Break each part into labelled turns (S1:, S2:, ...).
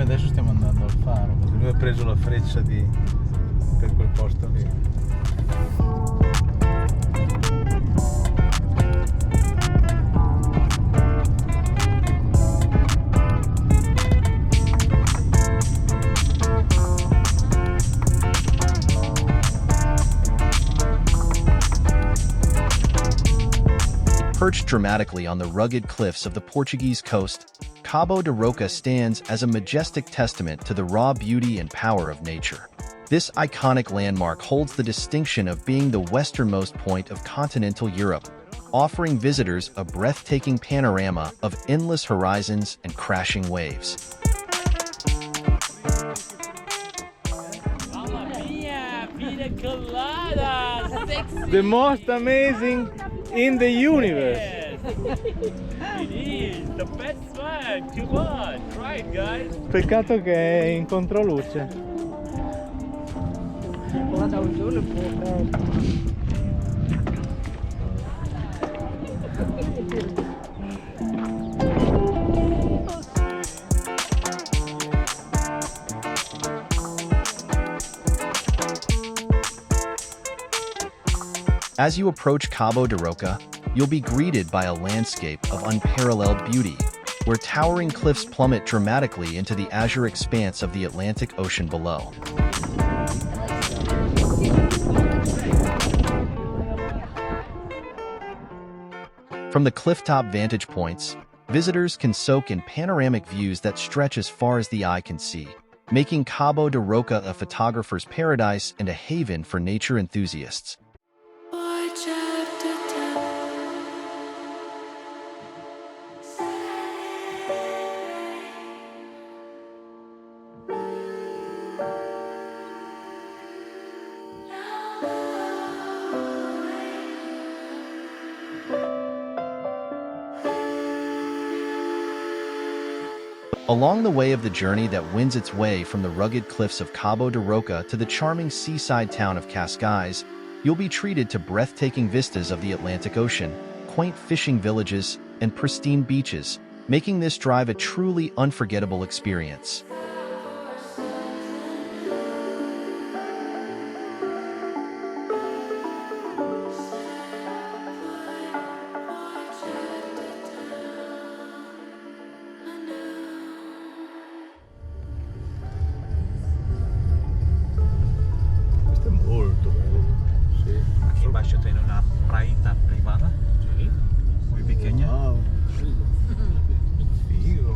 S1: adesso stiamo andando al faro, perché lui ha preso la freccia per quel posto lì.
S2: Perched dramatically on the rugged cliffs of the Portuguese coast, Cabo de Roca stands as a majestic testament to the raw beauty and power of nature. This iconic landmark holds the distinction of being the westernmost point of continental Europe, offering visitors a breathtaking panorama of endless horizons and crashing waves.
S1: The most amazing in the universe.
S3: Yes. It is the best one. Come on, try it, guys.
S1: Peccato che è in controluce.
S4: Guarda un sole un
S2: As you approach Cabo de Roca, you'll be greeted by a landscape of unparalleled beauty, where towering cliffs plummet dramatically into the azure expanse of the Atlantic Ocean below. From the clifftop vantage points, visitors can soak in panoramic views that stretch as far as the eye can see, making Cabo de Roca a photographer's paradise and a haven for nature enthusiasts. Along the way of the journey that winds its way from the rugged cliffs of Cabo de Roca to the charming seaside town of Cascais, you'll be treated to breathtaking vistas of the Atlantic Ocean, quaint fishing villages, and pristine beaches, making this drive a truly unforgettable experience.
S3: Embaixo tem una praita privada.
S1: Sí.
S3: Muy pequeña.
S1: Wow. Figo.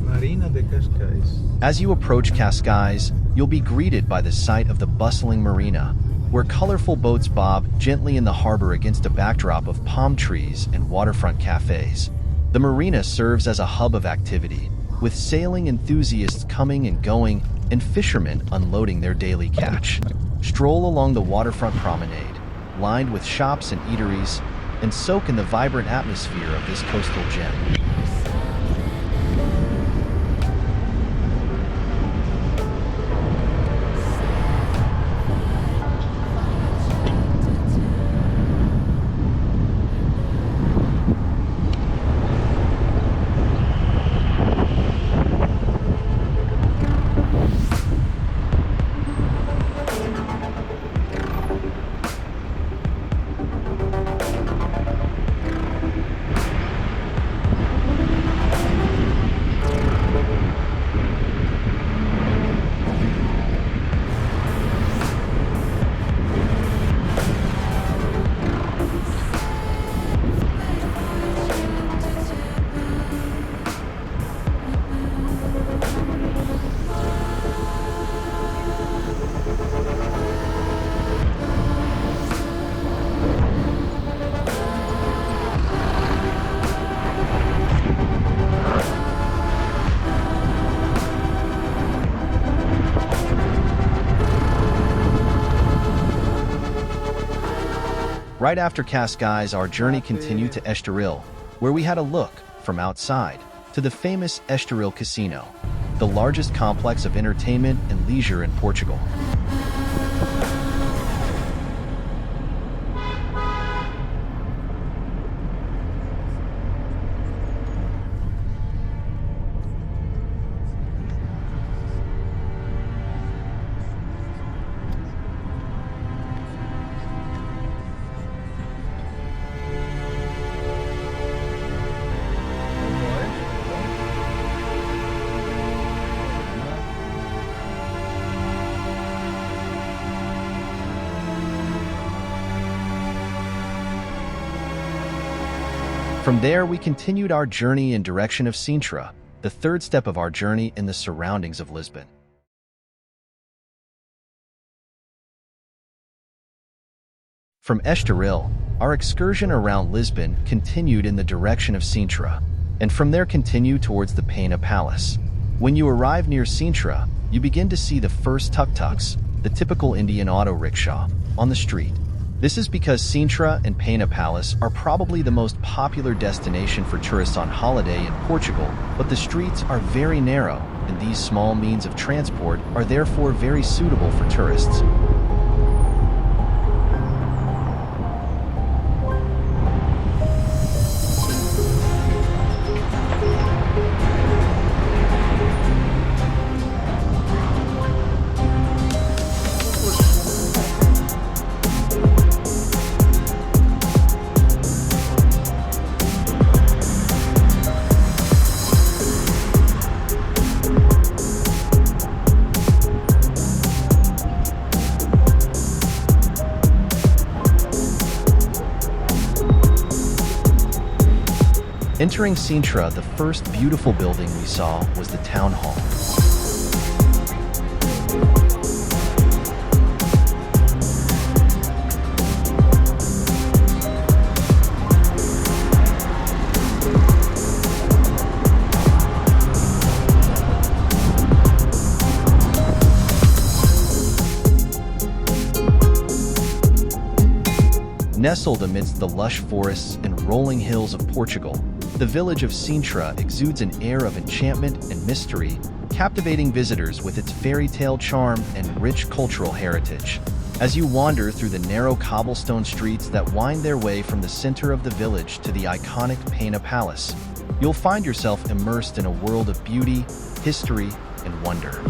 S1: Marina de Cascais.
S2: As you approach Cascais, you'll be greeted by the sight of the bustling marina, where colorful boats bob gently in the harbor against a backdrop of palm trees and waterfront cafes. The marina serves as a hub of activity, with sailing enthusiasts coming and going and fishermen unloading their daily catch. Stroll along the waterfront promenade, lined with shops and eateries, and soak in the vibrant atmosphere of this coastal gem. Right after Cascais, our journey continued to Estoril, where we had a look, from outside, to the famous Estoril Casino, the largest complex of entertainment and leisure in Portugal. From there, we continued our journey in direction of Sintra, the third step of our journey in the surroundings of Lisbon. From Estoril, our excursion around Lisbon continued in the direction of Sintra, and from there continued towards the Pena Palace. When you arrive near Sintra, you begin to see the first tuk-tuks, the typical Indian auto rickshaw, on the street. This is because Sintra and Pena Palace are probably the most popular destination for tourists on holiday in Portugal, but the streets are very narrow, and these small means of transport are therefore very suitable for tourists. Entering Sintra, the first beautiful building we saw was the town hall. Nestled amidst the lush forests and rolling hills of Portugal, the village of Sintra exudes an air of enchantment and mystery, captivating visitors with its fairy tale charm and rich cultural heritage. As you wander through the narrow cobblestone streets that wind their way from the center of the village to the iconic Pena Palace, you'll find yourself immersed in a world of beauty, history, and wonder.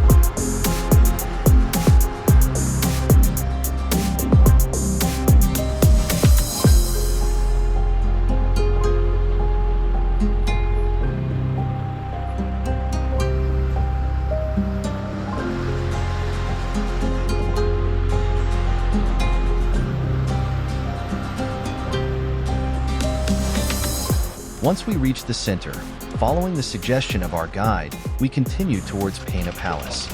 S2: Once we reached the center, following the suggestion of our guide, we continued towards Pena Palace.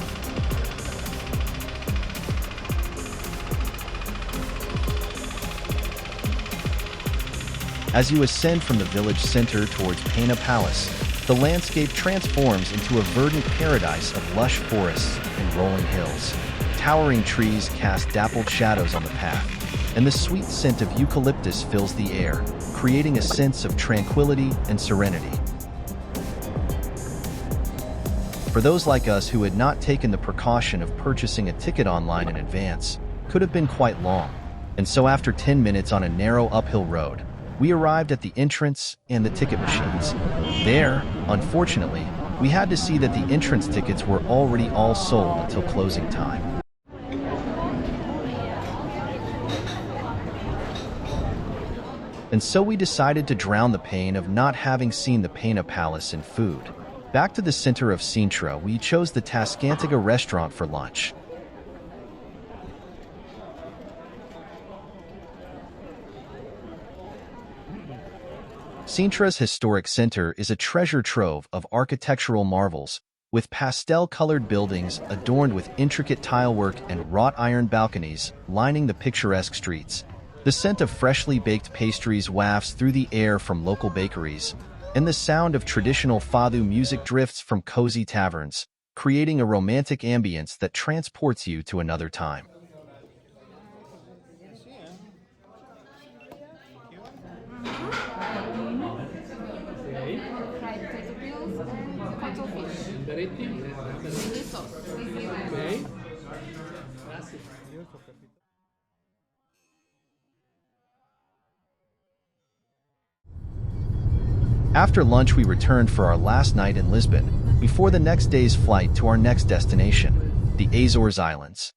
S2: As you ascend from the village center towards Pena Palace, the landscape transforms into a verdant paradise of lush forests and rolling hills. Towering trees cast dappled shadows on the path, and the sweet scent of eucalyptus fills the air, creating a sense of tranquility and serenity. For those like us who had not taken the precaution of purchasing a ticket online in advance, could have been quite long, and so after 10 minutes on a narrow uphill road, we arrived at the entrance and the ticket machines. There, unfortunately, we had to see that the entrance tickets were already all sold until closing time. And so we decided to drown the pain of not having seen the Pena Palace in food. Back to the center of Sintra, we chose the Tascantiga restaurant for lunch. Sintra's historic center is a treasure trove of architectural marvels, with pastel-colored buildings adorned with intricate tilework and wrought iron balconies lining the picturesque streets. The scent of freshly baked pastries wafts through the air from local bakeries, and the sound of traditional fado music drifts from cozy taverns, creating a romantic ambience that transports you to another time. After lunch, we returned for our last night in Lisbon, before the next day's flight to our next destination, the Azores Islands.